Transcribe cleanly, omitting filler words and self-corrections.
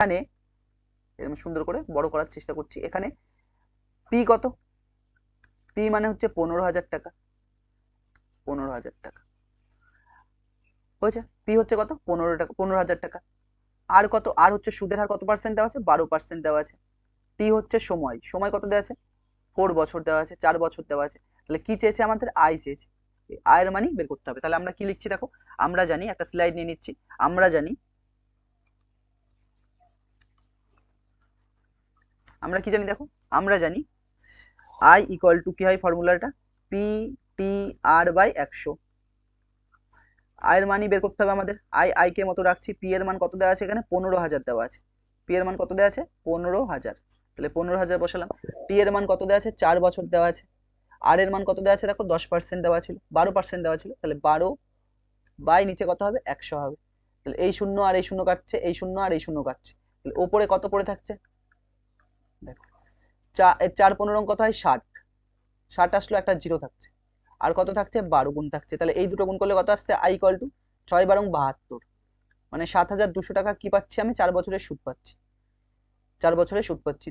এখানে এরকম সুন্দর করে বড় করার চেষ্টা করছি। এখানে পি কত, পি মানে হচ্ছে 15,000 টাকা, 15,000 টাকা হয়েছে। পি হচ্ছে কত, 15,000 টাকা। আর কত, আর হচ্ছে সুদের হার কত পার্সেন্ট দেওয়া আছে, 12% দেওয়া আছে। টি হচ্ছে সময়, সময় কত দেওয়া আছে, 4 বছর দেওয়া আছে, 4 বছর দেওয়া আছে। তাহলে কি চেয়েছে আমাদের, আয় চেয়েছে। আয়ের মানি বের করতে হবে। তাহলে আমরা কি লিখছি দেখো, আমরা জানি, একটা স্লাইড নিয়ে নিচ্ছি। আমরা জানি, আমরা কি জানি দেখো, আমরা জানি আই ইকুয়াল টু কি হয় ফর্মুলাটা, পি টি আর বাই 100। আয়ের মানই বের করতে হবে আমাদের। আই কে মতো রাখছি। পি এর মান কত দেওয়া আছে এখানে, 15,000 দেওয়া আছে। পি এর মান কত দেওয়া আছে, 15,000। তাহলে 15,000 বসালাম। টি এর মান কত দেওয়া আছে, 4 বছর দেওয়া আছে। আর এর মান কত দেওয়া আছে দেখো, 10% দেওয়া ছিল, 12% দেওয়া ছিল। তাহলে 12 বাই নিচে কত হবে, 100 হবে। তাহলে এই শূন্য আর এই শূন্য কাটছে, এই শূন্য আর এই শূন্য কাটছে। তাহলে ওপরে কত পড়ে থাকছে দেখো, 4 15 কত হয়, 60। 60 আসলো, একটা জিরো থাকছে। আর কত থাকছে, 12 গুণ থাকছে। তাহলে এই দুটো গুণ করলে কত আসছে, আই ইকুয়াল টু 6 × 12 = 72। মানে 7,200 টাকা কি পাচ্ছি আমি, 4 বছরের সুদ পাচ্ছি, 4 বছরের সুদ পাচ্ছি।